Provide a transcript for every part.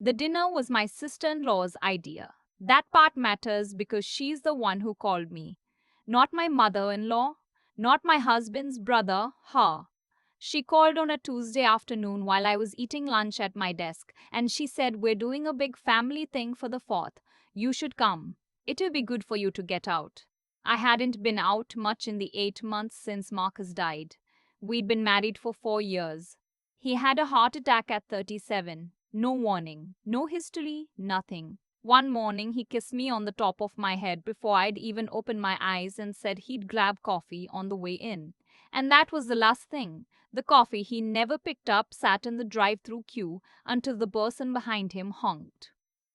The dinner was my sister-in-law's idea. That part matters because she's the one who called me. Not my mother-in-law, not my husband's brother, her. She called on a Tuesday afternoon while I was eating lunch at my desk, and she said, "We're doing a big family thing for the 4th. You should come. It'll be good for you to get out." I hadn't been out much in the 8 months since Marcus died. We'd been married for 4 years. He had a heart attack at 37. No warning, no history, nothing. One morning, he kissed me on the top of my head before I'd even opened my eyes and said he'd grab coffee on the way in. And that was the last thing. The coffee he never picked up sat in the drive-through queue until the person behind him honked.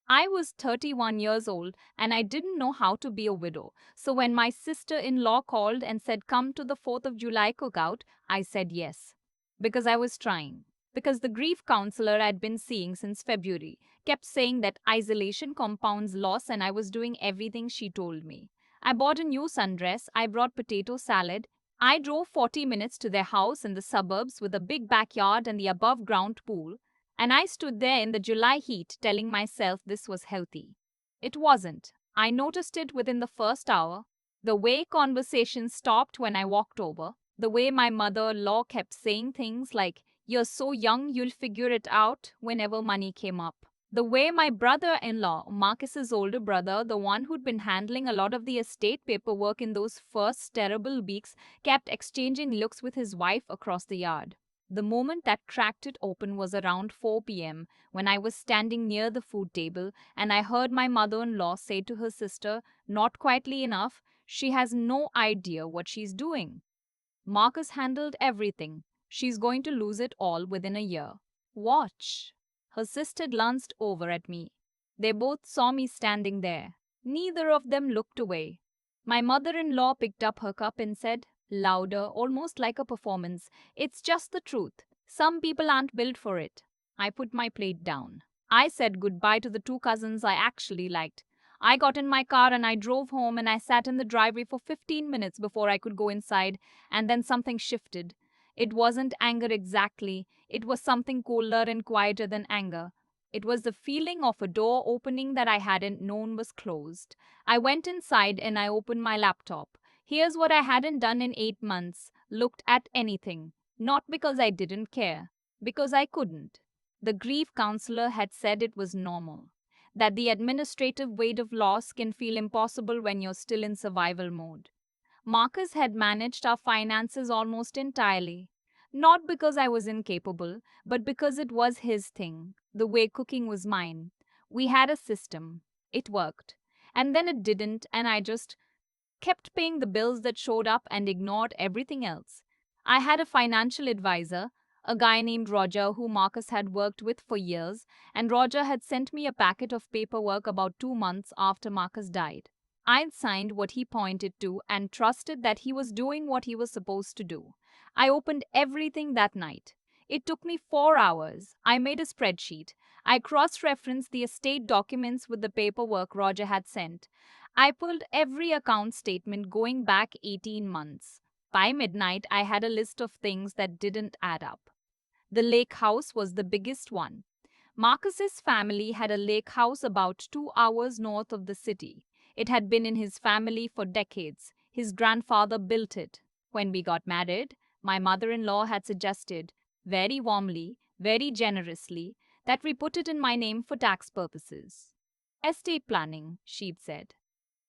I was 31 years old and I didn't know how to be a widow. So when my sister-in-law called and said, "Come to the 4th of July cookout," I said yes. Because I was trying. Because the grief counselor I'd been seeing since February kept saying that isolation compounds loss, and I was doing everything she told me. I bought a new sundress, I brought potato salad, I drove 40 minutes to their house in the suburbs with a big backyard and the above ground pool, and I stood there in the July heat telling myself this was healthy. It wasn't. I noticed it within the first hour. The way conversations stopped when I walked over, the way my mother-in-law kept saying things like, "You're so young, you'll figure it out," whenever money came up. The way my brother-in-law, Marcus's older brother, the one who'd been handling a lot of the estate paperwork in those first terrible weeks, kept exchanging looks with his wife across the yard. The moment that cracked it open was around 4 p.m. when I was standing near the food table and I heard my mother-in-law say to her sister, not quietly enough, "She has no idea what she's doing. Marcus handled everything. She's going to lose it all within a year. Watch." Her sister glanced over at me. They both saw me standing there. Neither of them looked away. My mother-in-law picked up her cup and said, louder, almost like a performance, "It's just the truth. Some people aren't built for it." I put my plate down. I said goodbye to the two cousins I actually liked. I got in my car and I drove home, and I sat in the driveway for 15 minutes before I could go inside, and then something shifted. It wasn't anger exactly. It was something colder and quieter than anger. It was the feeling of a door opening that I hadn't known was closed. I went inside and I opened my laptop. Here's what I hadn't done in 8 months: looked at anything. Not because I didn't care, because I couldn't. The grief counselor had said it was normal, that the administrative weight of loss can feel impossible when you're still in survival mode. Marcus had managed our finances almost entirely. Not because I was incapable, but because it was his thing, the way cooking was mine. We had a system. It worked. And then it didn't, and I just kept paying the bills that showed up and ignored everything else. I had a financial advisor, a guy named Roger who Marcus had worked with for years, and Roger had sent me a packet of paperwork about 2 months after Marcus died. I'd signed what he pointed to and trusted that he was doing what he was supposed to do. I opened everything that night. It took me 4 hours. I made a spreadsheet. I cross-referenced the estate documents with the paperwork Roger had sent. I pulled every account statement going back 18 months. By midnight, I had a list of things that didn't add up. The lake house was the biggest one. Marcus's family had a lake house about 2 hours north of the city. It had been in his family for decades. His grandfather built it. When we got married, my mother-in-law had suggested, very warmly, very generously, that we put it in my name for tax purposes. "Estate planning," she'd said.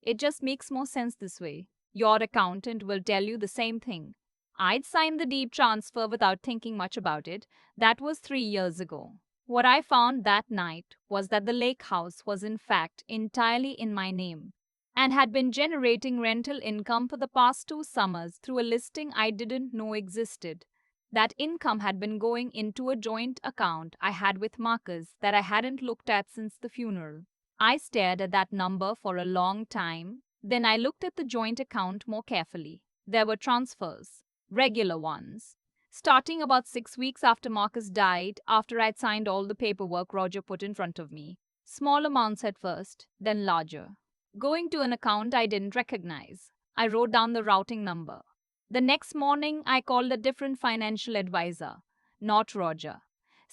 "It just makes more sense this way. Your accountant will tell you the same thing." I'd signed the deed transfer without thinking much about it. That was 3 years ago. What I found that night was that the lake house was in fact entirely in my name and had been generating rental income for the past 2 summers through a listing I didn't know existed. That income had been going into a joint account I had with Marcus that I hadn't looked at since the funeral. I stared at that number for a long time. Then I looked at the joint account more carefully. There were transfers, regular ones. Starting about 6 weeks after Marcus died, after I'd signed all the paperwork Roger put in front of me. Small amounts at first, then larger. Going to an account I didn't recognize. I wrote down the routing number. The next morning, I called a different financial advisor, not Roger.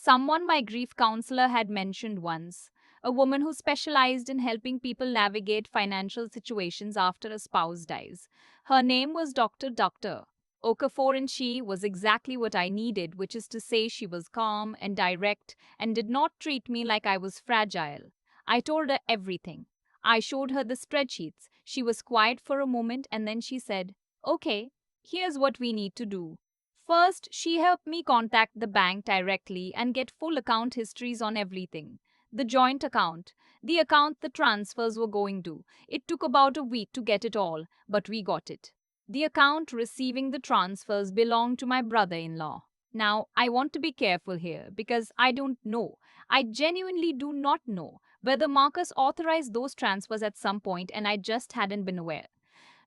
Someone my grief counselor had mentioned once, a woman who specialized in helping people navigate financial situations after a spouse dies. Her name was Dr. Okafor, and she was exactly what I needed, which is to say, she was calm and direct and did not treat me like I was fragile. I told her everything. I showed her the spreadsheets. She was quiet for a moment and then she said, "Okay, here's what we need to do." First, she helped me contact the bank directly and get full account histories on everything. The joint account, the account the transfers were going to. It took about a week to get it all, but we got it. The account receiving the transfers belonged to my brother in law. Now, I want to be careful here because I don't know. I genuinely do not know whether Marcus authorized those transfers at some point and I just hadn't been aware.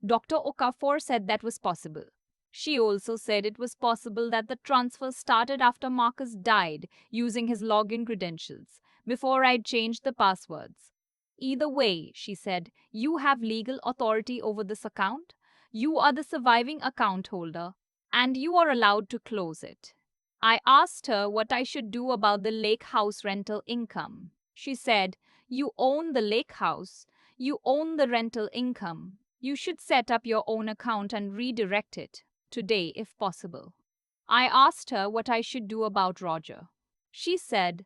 Dr. Okafor said that was possible. She also said it was possible that the transfer started after Marcus died using his login credentials, before I'd changed the passwords. Either way, she said, you have legal authority over this account. You are the surviving account holder, and you are allowed to close it. I asked her what I should do about the lake house rental income. She said, you own the lake house. You own the rental income. You should set up your own account and redirect it today if possible. I asked her what I should do about Roger. She said,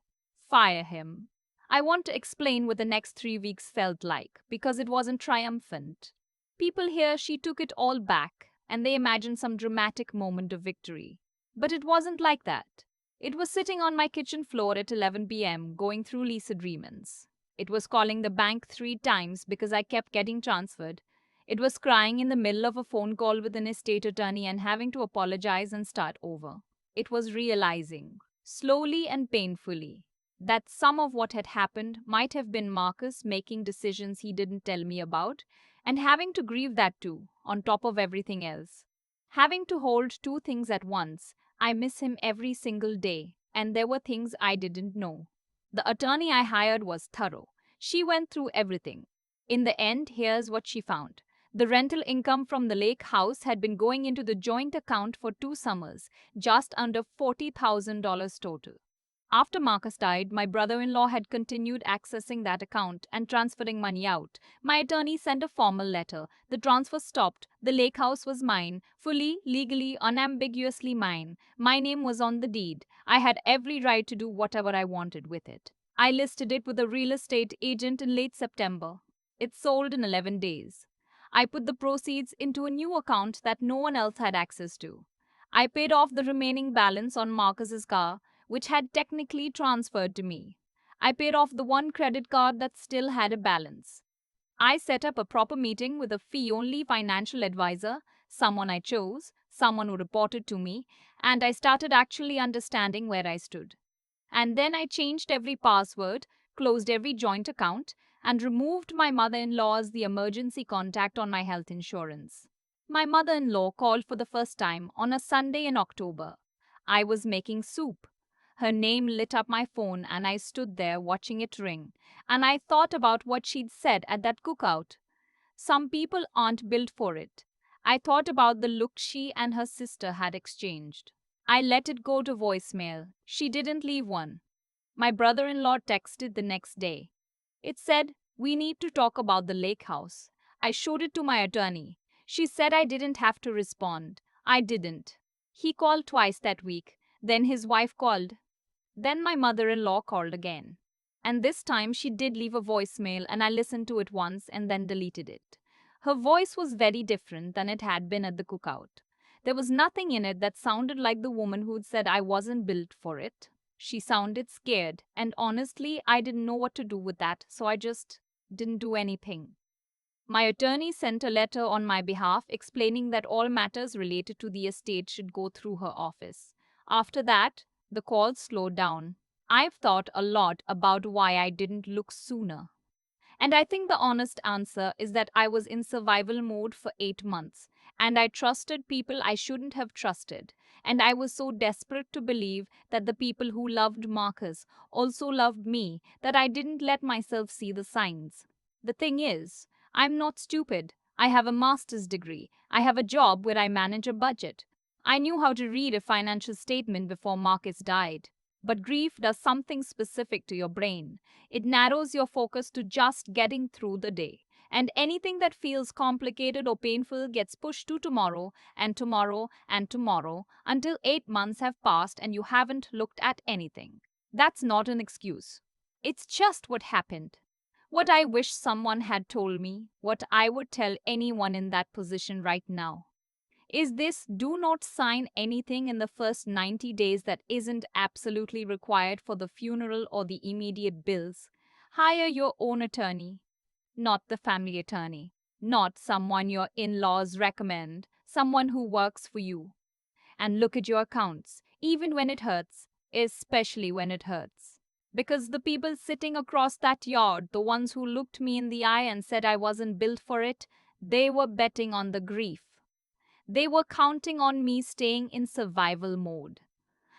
fire him. I want to explain what the next 3 weeks felt like because it wasn't triumphant. People here, she took it all back and they imagined some dramatic moment of victory. But it wasn't like that. It was sitting on my kitchen floor at 11 p.m. going through lease agreements. It was calling the bank 3 times because I kept getting transferred. It was crying in the middle of a phone call with an estate attorney and having to apologize and start over. It was realizing, slowly and painfully, that some of what had happened might have been Marcus making decisions he didn't tell me about, and having to grieve that too, on top of everything else. Having to hold two things at once, I miss him every single day, and there were things I didn't know. The attorney I hired was thorough. She went through everything. In the end, here's what she found. The rental income from the lake house had been going into the joint account for 2 summers, just under $40,000 total. After Marcus died, my brother-in-law had continued accessing that account and transferring money out. My attorney sent a formal letter. The transfer stopped. The lake house was mine, fully, legally, unambiguously mine. My name was on the deed. I had every right to do whatever I wanted with it. I listed it with a real estate agent in late September. It sold in 11 days. I put the proceeds into a new account that no one else had access to. I paid off the remaining balance on Marcus's car, which had technically transferred to me. I paid off the one credit card that still had a balance. I set up a proper meeting with a fee-only financial advisor, someone I chose, someone who reported to me, and I started actually understanding where I stood. And then I changed every password, closed every joint account, and removed my mother-in-law as the emergency contact on my health insurance. My mother-in-law called for the first time on a Sunday in October. I was making soup. Her name lit up my phone and I stood there watching it ring. And I thought about what she'd said at that cookout. Some people aren't built for it. I thought about the look she and her sister had exchanged. I let it go to voicemail. She didn't leave one. My brother-in-law texted the next day. It said, we need to talk about the lake house. I showed it to my attorney. She said I didn't have to respond. I didn't. He called twice that week. Then his wife called. Then my mother-in-law called again. And this time she did leave a voicemail and I listened to it once and then deleted it. Her voice was very different than it had been at the cookout. There was nothing in it that sounded like the woman who'd said I wasn't built for it. She sounded scared, and honestly, I didn't know what to do with that, so I just didn't do anything. My attorney sent a letter on my behalf explaining that all matters related to the estate should go through her office. After that, the calls slowed down. I've thought a lot about why I didn't look sooner. And I think the honest answer is that I was in survival mode for 8 months, and I trusted people I shouldn't have trusted. And I was so desperate to believe that the people who loved Marcus also loved me that I didn't let myself see the signs. The thing is, I'm not stupid. I have a master's degree. I have a job where I manage a budget. I knew how to read a financial statement before Marcus died. But grief does something specific to your brain. It narrows your focus to just getting through the day. And anything that feels complicated or painful gets pushed to tomorrow and tomorrow and tomorrow until 8 months have passed and you haven't looked at anything. That's not an excuse. It's just what happened. What I wish someone had told me, what I would tell anyone in that position right now is this: do not sign anything in the first 90 days that isn't absolutely required for the funeral or the immediate bills. Hire your own attorney, not the family attorney, not someone your in laws recommend, someone who works for you. And look at your accounts, even when it hurts, especially when it hurts. Because the people sitting across that yard, the ones who looked me in the eye and said I wasn't built for it, they were betting on the grief. They were counting on me staying in survival mode.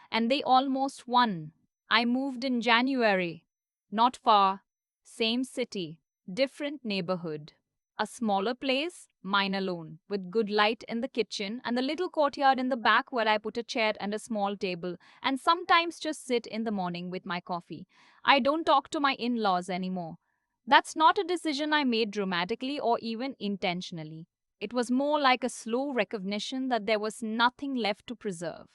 And they almost won. I moved in January. Not far. Same city. Different neighborhood. A smaller place, mine alone, with good light in the kitchen and the little courtyard in the back where I put a chair and a small table and sometimes just sit in the morning with my coffee. I don't talk to my in laws anymore. That's not a decision I made dramatically or even intentionally. It was more like a slow recognition that there was nothing left to preserve.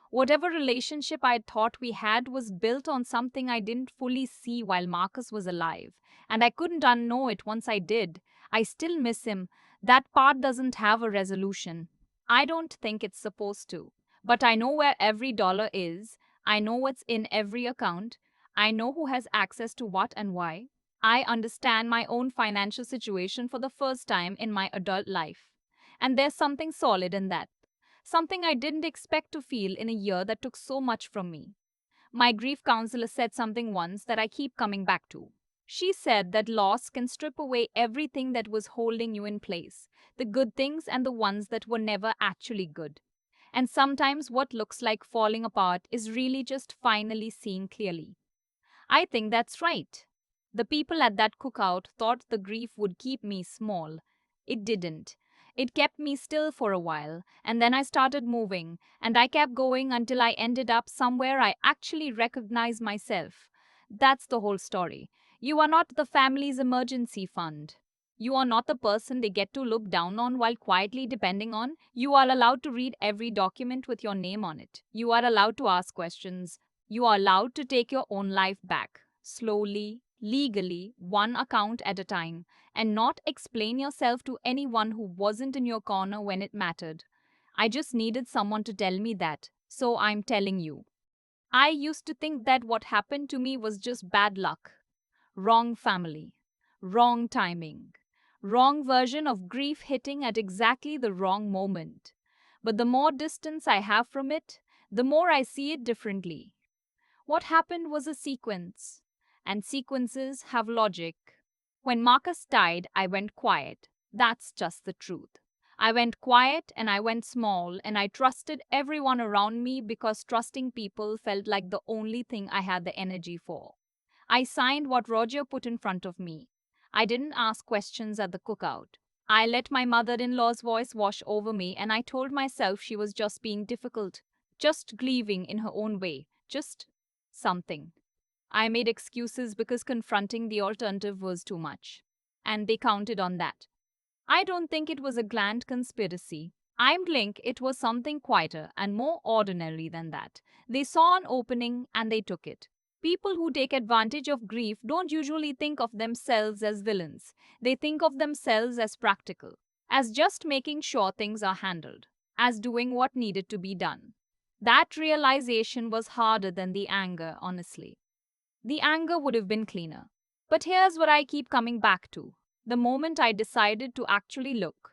Whatever relationship I thought we had was built on something I didn't fully see while Marcus was alive, and I couldn't unknow it once I did. I still miss him. That part doesn't have a resolution. I don't think it's supposed to. But I know where every dollar is. I know what's in every account. I know who has access to what and why. I understand my own financial situation for the first time in my adult life. And there's something solid in that. Something I didn't expect to feel in a year that took so much from me. My grief counselor said something once that I keep coming back to. She said that loss can strip away everything that was holding you in place, the good things and the ones that were never actually good. And sometimes what looks like falling apart is really just finally seeing clearly. I think that's right. The people at that cookout thought the grief would keep me small. It didn't. It kept me still for a while, and then I started moving, and I kept going until I ended up somewhere I actually recognize myself. That's the whole story. You are not the family's emergency fund. You are not the person they get to look down on while quietly depending on. You are allowed to read every document with your name on it. You are allowed to ask questions. You are allowed to take your own life back, slowly, legally, one account at a time, and not explain yourself to anyone who wasn't in your corner when it mattered. I just needed someone to tell me that, so I'm telling you. I used to think that what happened to me was just bad luck, wrong family, wrong timing, wrong version of grief hitting at exactly the wrong moment. But the more distance I have from it, the more I see it differently. What happened was a sequence, and sequences have logic. When Marcus died, I went quiet. That's just the truth. I went quiet and I went small, and I trusted everyone around me because trusting people felt like the only thing I had the energy for. I signed what Roger put in front of me. I didn't ask questions at the cookout. I let my mother in law's voice wash over me, and I told myself she was just being difficult, just grieving in her own way, just something. I made excuses because confronting the alternative was too much. And they counted on that. I don't think it was a grand conspiracy. I think it was something quieter and more ordinary than that. They saw an opening and they took it. People who take advantage of grief don't usually think of themselves as villains. They think of themselves as practical, as just making sure things are handled, as doing what needed to be done. That realization was harder than the anger, honestly. The anger would have been cleaner. But here's what I keep coming back to: the moment I decided to actually look.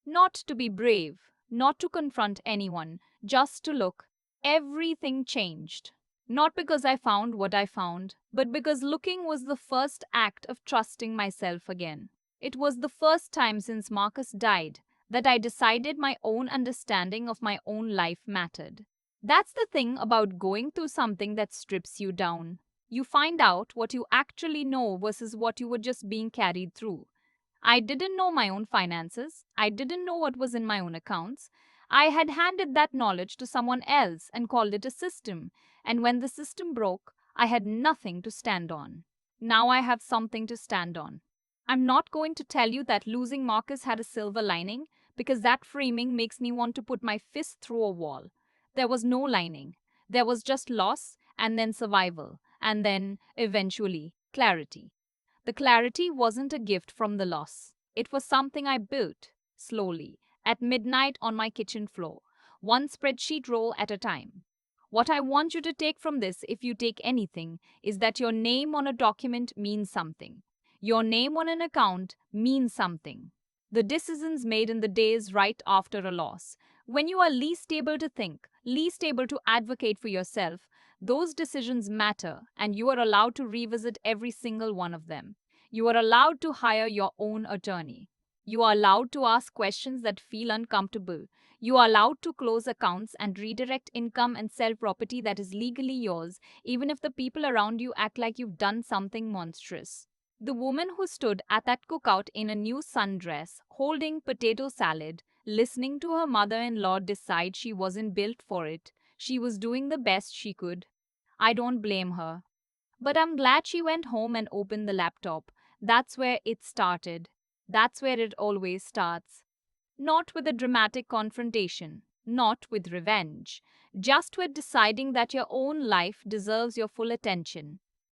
Not to be brave, not to confront anyone, just to look. Everything changed. Not because I found what I found, but because looking was the first act of trusting myself again. It was the first time since Marcus died that I decided my own understanding of my own life mattered. That's the thing about going through something that strips you down. You find out what you actually know versus what you were just being carried through. I didn't know my own finances. I didn't know what was in my own accounts. I had handed that knowledge to someone else and called it a system. And when the system broke, I had nothing to stand on. Now I have something to stand on. I'm not going to tell you that losing Marcus had a silver lining, because that framing makes me want to put my fist through a wall. There was no lining. There was just loss, and then survival, and then, eventually, clarity. The clarity wasn't a gift from the loss. It was something I built, slowly, at midnight on my kitchen floor, one spreadsheet roll at a time. What I want you to take from this, if you take anything, is that your name on a document means something. Your name on an account means something. The decisions made in the days right after a loss, when you are least able to think, least able to advocate for yourself, those decisions matter, and you are allowed to revisit every single one of them. You are allowed to hire your own attorney. You are allowed to ask questions that feel uncomfortable. You are allowed to close accounts and redirect income and sell property that is legally yours, even if the people around you act like you've done something monstrous. The woman who stood at that cookout in a new sundress, holding potato salad, listening to her mother in law decide she wasn't built for it, she was doing the best she could. I don't blame her. But I'm glad she went home and opened the laptop. That's where it started. That's where it always starts. Not with a dramatic confrontation, not with revenge, just with deciding that your own life deserves your full attention.